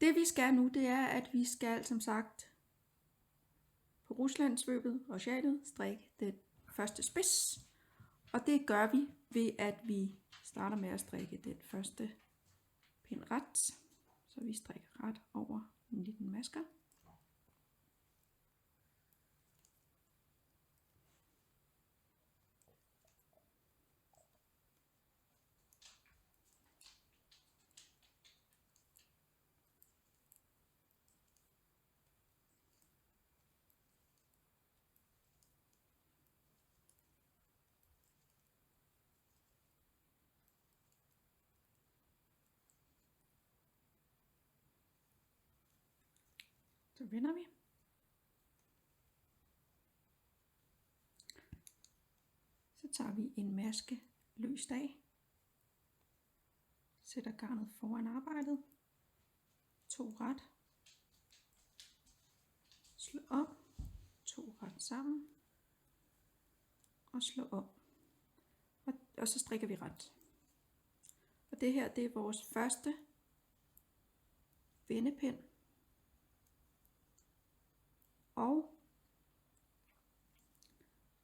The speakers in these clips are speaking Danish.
Det vi skal nu, det er, at vi skal som sagt på Ruslandssvøbet og sjalet strikke den første spids. Og det gør vi ved, at vi starter med at strikke den første pind ret. Så vi strikker ret over 19 masker. Så vender vi. Så tager vi en maske løst af. Sætter garnet foran arbejdet. 2 ret. Slå om. 2 ret sammen. Og slå om. Og så strikker vi ret. Og det her, det er vores første vendepind. Og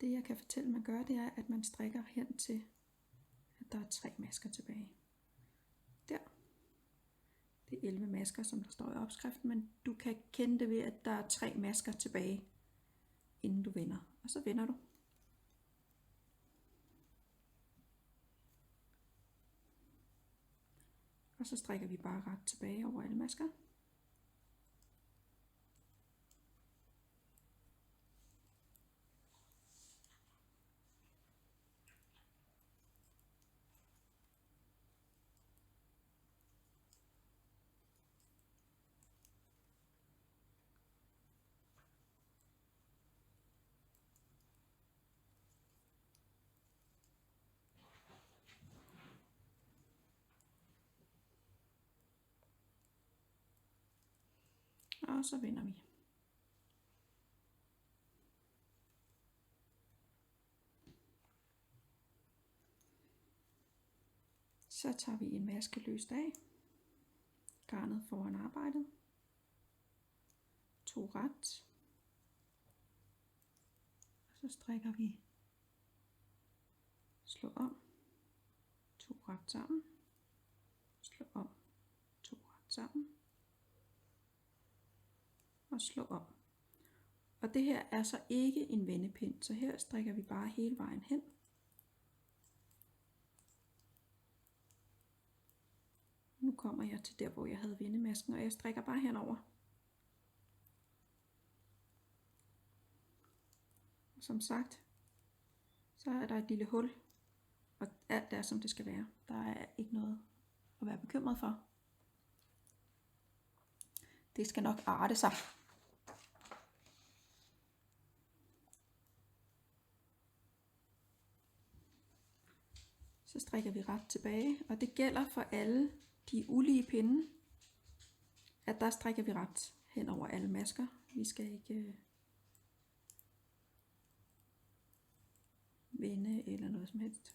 det jeg kan fortælle man gør, det er at man strikker hen til at der er 3 masker tilbage. Der. Det er 11 masker, som der står i opskriften, men du kan kende det ved at der er 3 masker tilbage inden du vender. Og så vender du. Og så strikker vi bare ret tilbage over alle masker. Og så vender vi. Så tager vi en maske løst af. Garnet foran arbejdet. 2 ret. Og så strikker vi. Slå om. 2 ret sammen. Slå om. 2 ret sammen. Og slå om. Og det her er så ikke en vendepind, så her strikker vi bare hele vejen hen. Nu kommer jeg til der, hvor jeg havde vendemasken, og jeg strikker bare henover. Og som sagt, så er der et lille hul, og alt er som det skal være. Der er ikke noget at være bekymret for. Det skal nok arte sig. Så strikker vi ret tilbage, og det gælder for alle de ulige pinde, at der strikker vi ret hen over alle masker. Vi skal ikke vende eller noget som helst.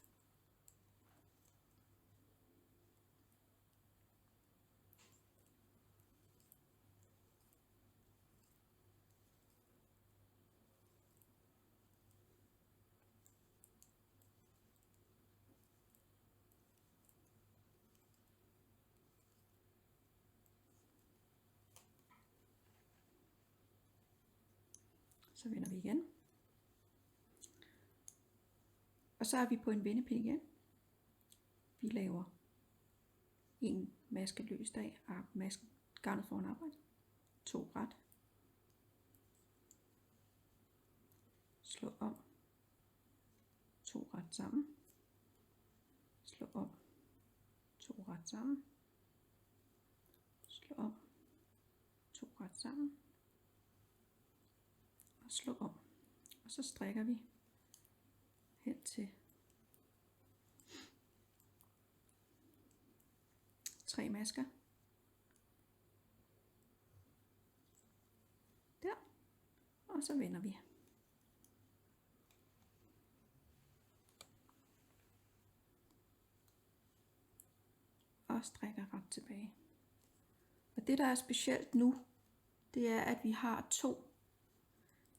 Så vender vi igen. Og så er vi på en vendepind igen. Vi laver en maske løst af, masken garnet foran arbejde. 2 ret. Slå om. 2 ret sammen. Slå om. 2 ret sammen. Slå om. 2 ret sammen. Slå om, og så strikker vi hen til 3 masker. Der, og så vender vi. Og strikker ret tilbage. Og det der er specielt nu, det er at vi har 2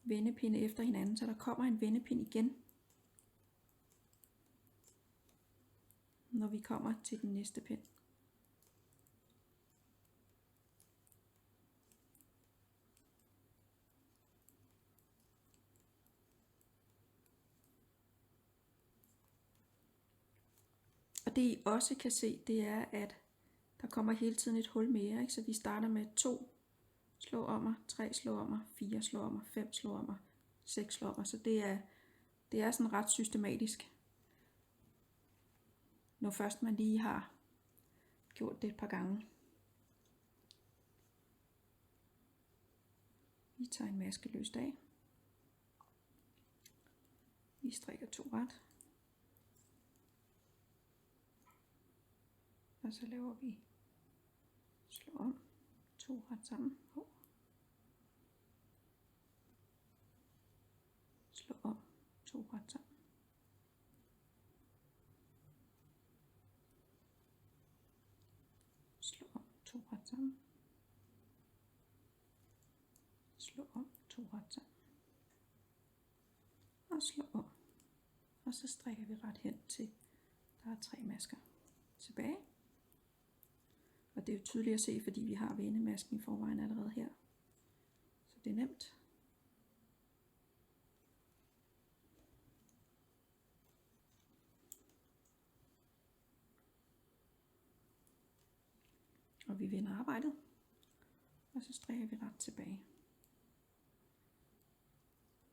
vendepinde efter hinanden, så der kommer en vendepind igen, når vi kommer til den næste pind. Og det I også kan se, det er, at der kommer hele tiden et hul mere, ikke? Så vi starter med 2 slåommer, 3 slåommer, 4 slåommer, 5 slåommer, 6 slåommer. Så det er sådan ret systematisk, når først man lige har gjort det et par gange. Vi tager en maske løst af. Vi strikker 2 ret. Og så laver vi slå om 2 ret sammen. Slå om 2 ret sammen. Slå om 2 ret sammen. Slå om 2 ret sammen. Og slå om. Og så strikker vi ret hen til der er 3 masker tilbage. Og det er jo tydeligt at se, fordi vi har vendemasken i forvejen allerede her. Så det er nemt. Og vi vender arbejdet. Og så strikker vi ret tilbage.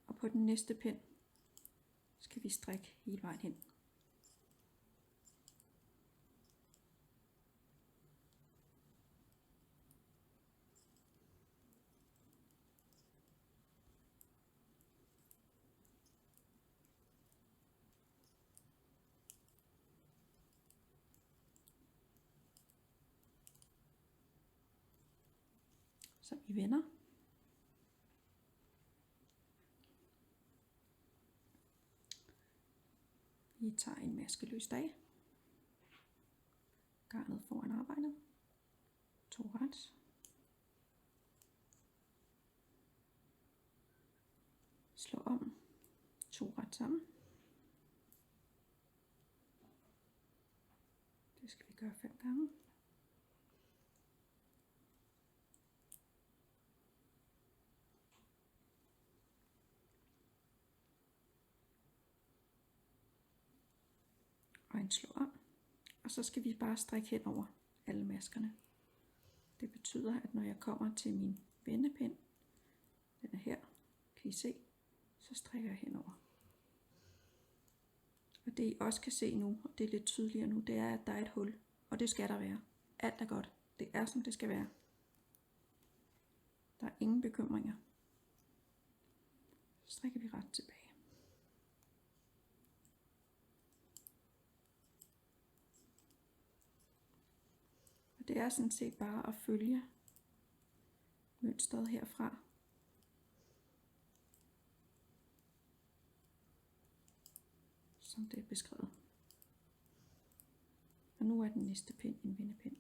Og på den næste pind skal vi strikke hele vejen hen. Så vi vender. Vi tager en maske løst af. Garnet foran arbejdet. 2 ret. Slå om 2 ret sammen. Det skal vi gøre 5 gange. Og en slå om. Og så skal vi bare strikke hen over alle maskerne. Det betyder, at når jeg kommer til min vendepind, den er her, kan I se, så strikker jeg henover. Og det I også kan se nu, og det er lidt tydeligere nu, det er, at der er et hul. Og det skal der være. Alt er godt. Det er som det skal være. Der er ingen bekymringer. Så strikker vi ret tilbage. Og det er sådan set bare at følge mønstret herfra. Som det er beskrevet. Og nu er den næste pind en vendepind.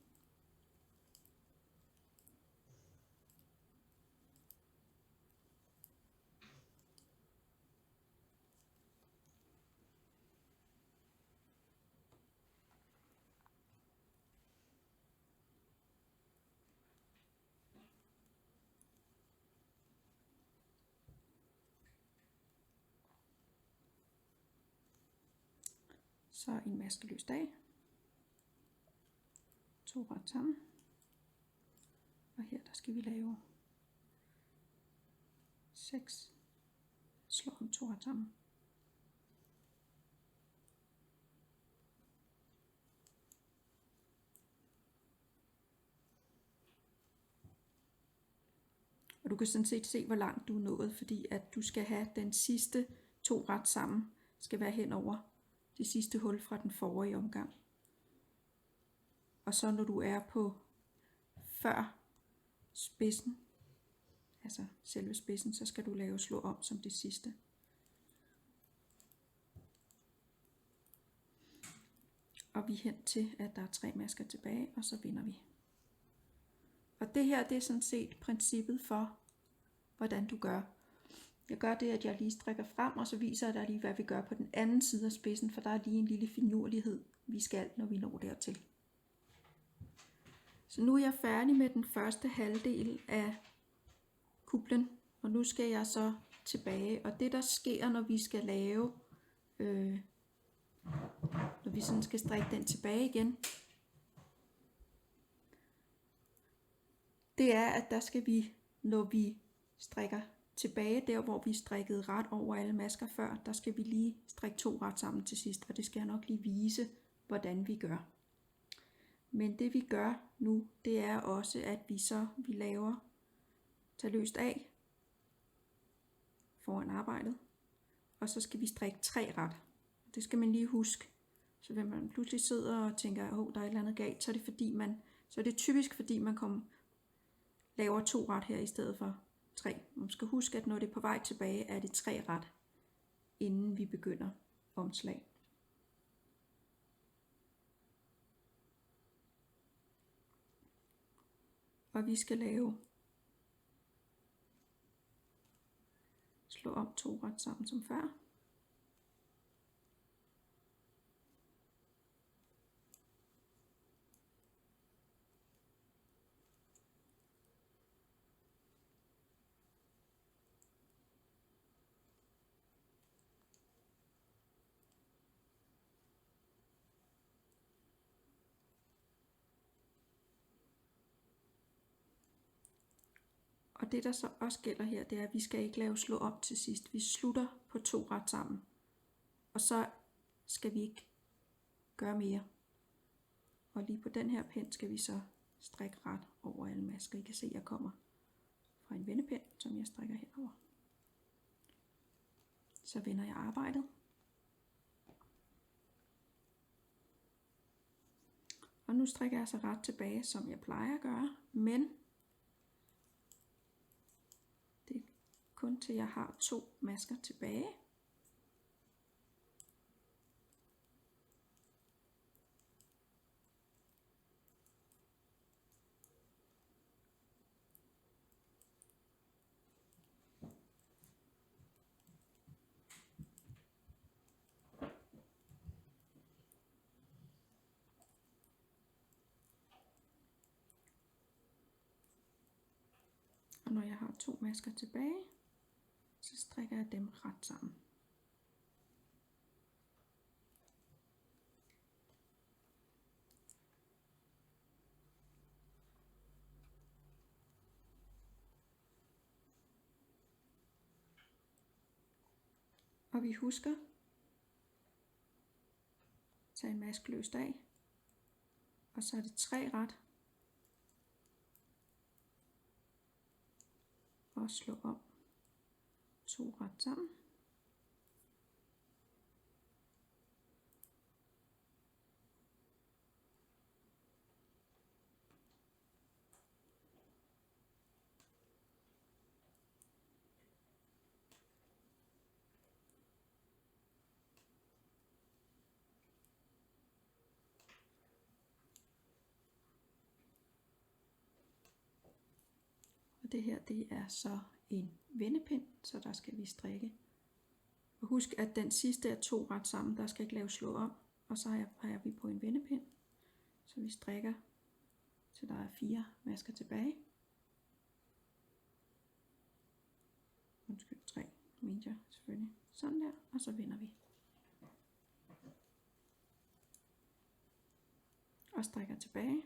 Så en maske løst af. 2 ret sammen. Og her der skal vi lave 6 slå om 2 ret sammen. Og du kan sådan set se, hvor langt du er nået, fordi at du skal have den sidste 2 ret sammen, skal være hen over det sidste hul fra den forrige omgang. Og så når du er på før spidsen, altså selve spidsen, så skal du lave slå om som det sidste. Og vi er hen til, at der er 3 masker tilbage, og så vender vi. Og det her, det er sådan set princippet for, hvordan du gør. Jeg gør det, at jeg lige strikker frem, og så viser jeg dig lige, hvad vi gør på den anden side af spidsen, for der er lige en lille finurlighed, vi skal, når vi når dertil. Så nu er jeg færdig med den første halvdel af kuplen, og nu skal jeg så tilbage. Og det, der sker, når vi skal lave, når vi sådan skal strikke den tilbage igen, det er, at der skal vi, når vi strikker tilbage der, hvor vi strikkede ret over alle masker før, der skal vi lige strikke 2 ret sammen til sidst, og det skal jeg nok lige vise, hvordan vi gør. Men det vi gør nu, det er også, at vi laver, tager løst af foran arbejdet, og så skal vi strikke 3 ret. Det skal man lige huske. Så hvis man pludselig sidder og tænker, der er et eller andet galt, så er det typisk fordi man laver 2 ret her i stedet for 3. Man skal huske, at når det er på vej tilbage, er det 3 ret, inden vi begynder omslag. Og vi skal slå om 2 ret sammen som før. Og det der så også gælder her, det er, at vi skal ikke lave slå op til sidst. Vi slutter på 2 ret sammen. Og så skal vi ikke gøre mere. Og lige på den her pind skal vi så strikke ret over alle masker. I kan se, at jeg kommer fra en vendepind, som jeg strikker henover. Så vender jeg arbejdet. Og nu strikker jeg så ret tilbage, som jeg plejer at gøre, men det er kun til jeg har 2 masker tilbage. Og når jeg har 2 masker tilbage, så strikker jeg dem ret sammen. Og vi husker, tage en maske løst af, og så er det 3 ret, og slå om 2 ret sammen. Og det her, det er så en vendepind, så der skal vi strikke. Og husk, at den sidste er 2 ret sammen, der skal ikke lave slå om, og så peger vi på en vendepind, så vi strikker til der er 4 masker tilbage. Undskyld, 3 mente jeg selvfølgelig. Sådan der, og så vender vi. Og strikker tilbage.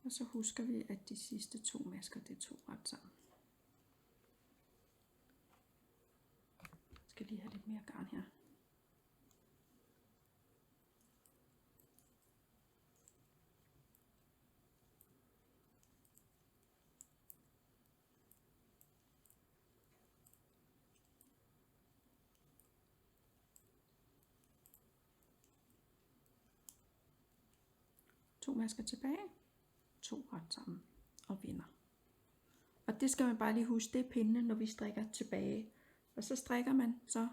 Og så husker vi, at de sidste 2 masker, det er 2 ret sammen. Jeg skal lige have lidt mere garn her. To masker tilbage, 2 ret sammen og vender. Og det skal man bare lige huske, det er pindene, når vi strikker tilbage. Og så strikker man så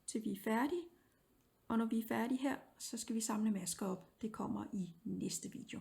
til vi er færdige, Og når vi er færdige her, så skal vi samle masker op. Det kommer i næste video.